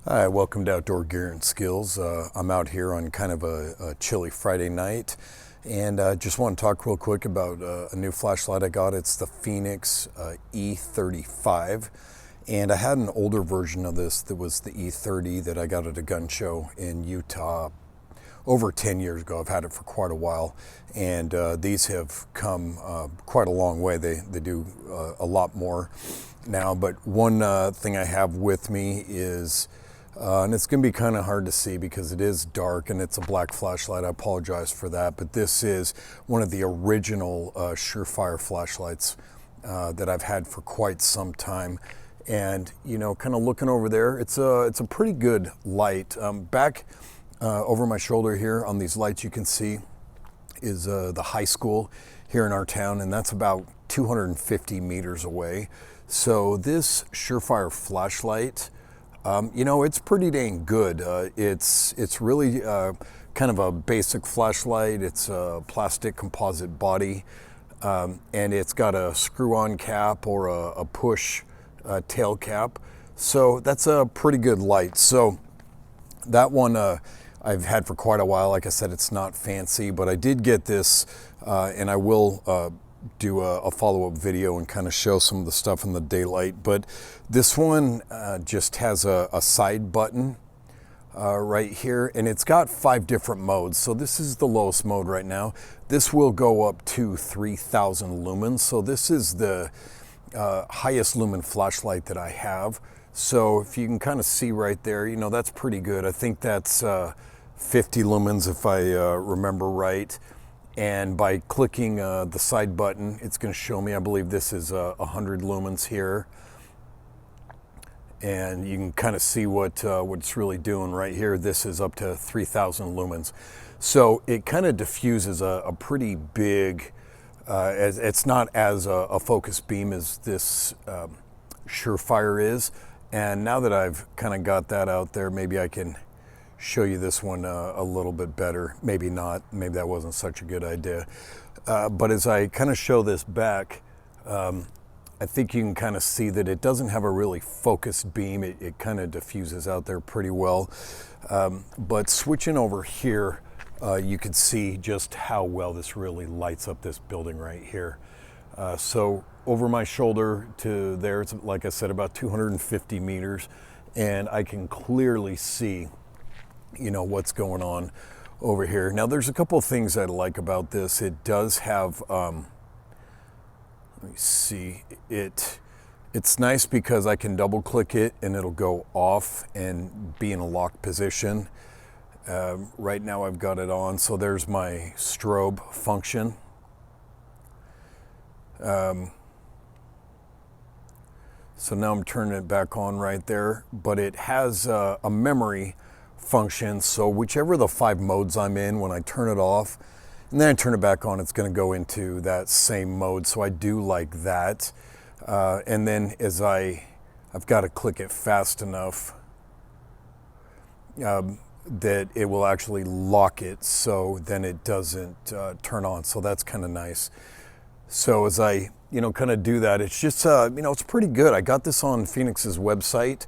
Hi, welcome to Outdoor Gear and Skills. I'm out here on kind of a chilly Friday night, and just want to talk real quick about a new flashlight I got. It's the Fenix E35, and I had an older version of this that was the E30 that I got at a gun show in Utah over 10 years ago. I've had it for quite a while, and these have come quite a long way. They do a lot more now, but one thing I have with me is and it's going to be kind of hard to see because it is dark and it's a black flashlight. I apologize for that, but this is one of the original Surefire flashlights that I've had for quite some time. And you know, kind of looking over there, it's a pretty good light. Back over my shoulder here on these lights, you can see is the high school here in our town, and that's about 250 meters away. So this Surefire flashlight, you know, it's pretty dang good. It's really kind of a basic flashlight. It's a plastic composite body, and it's got a screw-on cap or a push tail cap. So that's a pretty good light. So that one I've had for quite a while. Like I said, it's not fancy, but I did get this, and I will do a follow-up video and kind of show some of the stuff in the daylight. But this one just has a side button right here, and it's got 5 different modes. So this is the lowest mode right now. This will go up to 3,000 lumens. So this is the highest lumen flashlight that I have. So if you can kind of see right there, you know, that's pretty good. I think that's 50 lumens if I remember right. And by clicking the side button, it's going to show me, I believe this is 100 lumens here. And you can kind of see what it's really doing right here. This is up to 3,000 lumens. So it kind of diffuses a pretty big, it's not as a focus beam as this Surefire is. And now that I've kind of got that out there, maybe I can show you this one a little bit better. Maybe not. Maybe that wasn't such a good idea. But as I kind of show this back, I think you can kind of see that it doesn't have a really focused beam. It kind of diffuses out there pretty well. But switching over here, you can see just how well this really lights up this building right here. So over my shoulder to there, it's like I said, about 250 meters, and I can clearly see, you know, what's going on over here. Now there's a couple of things I like about this. It does have, let me see, it's nice because I can double click it and it'll go off and be in a locked position. Right now I've got it on, so there's my strobe function. So now I'm turning it back on right there, but it has a memory function. So whichever the 5 modes I'm in, when I turn it off and then I turn it back on, it's going to go into that same mode. So I do like that. And then as I've got to click it fast enough that it will actually lock it, so then it doesn't turn on. So that's kind of nice. So as I, you know, kind of do that, it's just, you know, it's pretty good. I got this on Fenix's website.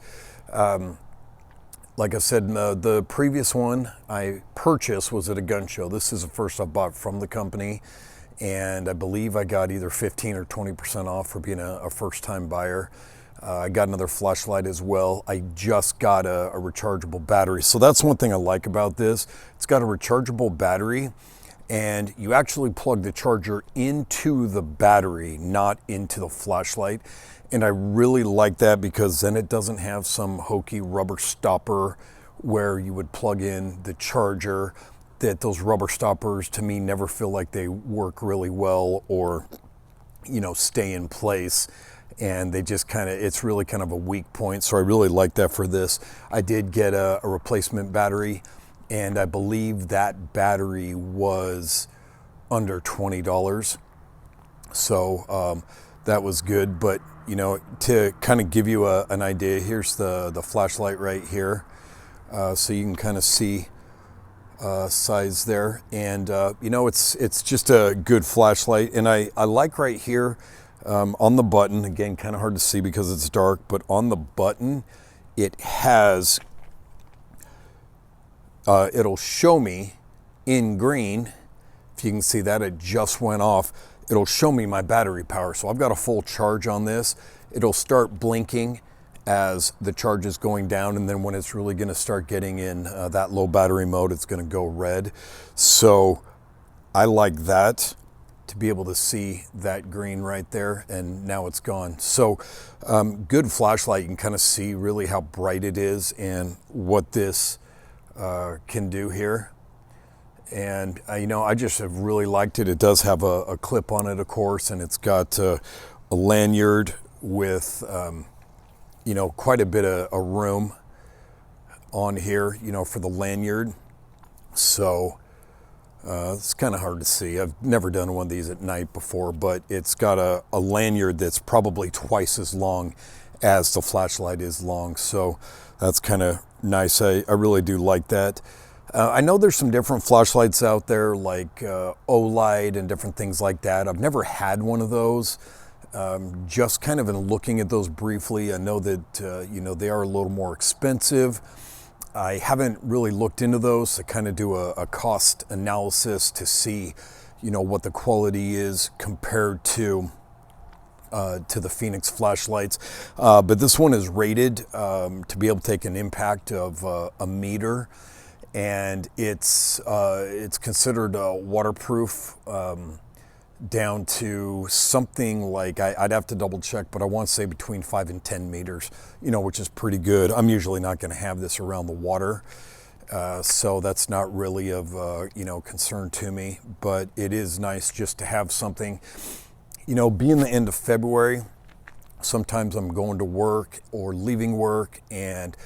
Like I said, the previous one I purchased was at a gun show. This is the first I bought from the company, and I believe I got either 15 or 20% off for being a first-time buyer. I got another flashlight as well. I just got a rechargeable battery. So that's one thing I like about this. It's got a rechargeable battery, and you actually plug the charger into the battery, not into the flashlight. And I really like that because then it doesn't have some hokey rubber stopper where you would plug in the charger. That those rubber stoppers, to me, never feel like they work really well or, you know, stay in place. And they just kind of, it's really kind of a weak point. So I really like that for this. I did get a replacement battery, and I believe that battery was under $20. So that was good. But, you know, to kind of give you an idea, here's the flashlight right here. So you can kind of see size there. And, you know, it's just a good flashlight. And I like right here on the button, again, kind of hard to see because it's dark, but on the button, it has it'll show me in green. If you can see that, it just went off. It'll show me my battery power. So I've got a full charge on this. It'll start blinking as the charge is going down, and then when it's really going to start getting in that low battery mode, it's going to go red. So I like that, to be able to see that green right there, and now it's gone. So good flashlight. You can kind of see really how bright it is and what this can do here. And you know, I just have really liked it. It does have a clip on it, of course, and it's got a lanyard with you know, quite a bit of room on here, you know, for the lanyard. So it's kind of hard to see. I've never done one of these at night before, but it's got a lanyard that's probably twice as long as the flashlight is long. So that's kind of nice. I really do like that. I know there's some different flashlights out there, like O-Light and different things like that. I've never had one of those. Just kind of in looking at those briefly, I know that you know, they are a little more expensive. I haven't really looked into those to kind of do a cost analysis to see, you know, what the quality is compared to the Fenix flashlights. But this one is rated to be able to take an impact of a meter. And it's considered waterproof down to something like, I'd have to double check, but I want to say between 5 and 10 meters, you know, which is pretty good. I'm usually not going to have this around the water, so that's not really of you know, concern to me. But it is nice just to have something, you know, being the end of February. Sometimes I'm going to work or leaving work, and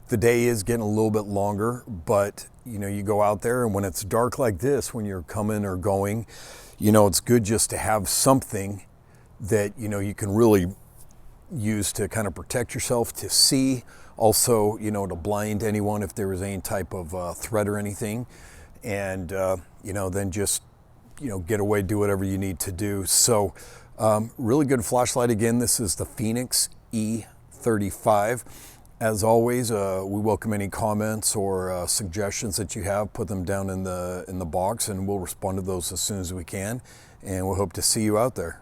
the day is getting a little bit longer, but you know, you go out there, and when it's dark like this, when you're coming or going, you know, it's good just to have something that, you know, you can really use to kind of protect yourself, to see, also, you know, to blind anyone if there is any type of threat or anything, and you know, then just, you know, get away, do whatever you need to do. So really good flashlight. Again, this is the Fenix E35. As always, we welcome any comments or suggestions that you have. Put them down in the box, and we'll respond to those as soon as we can. And we'll hope to see you out there.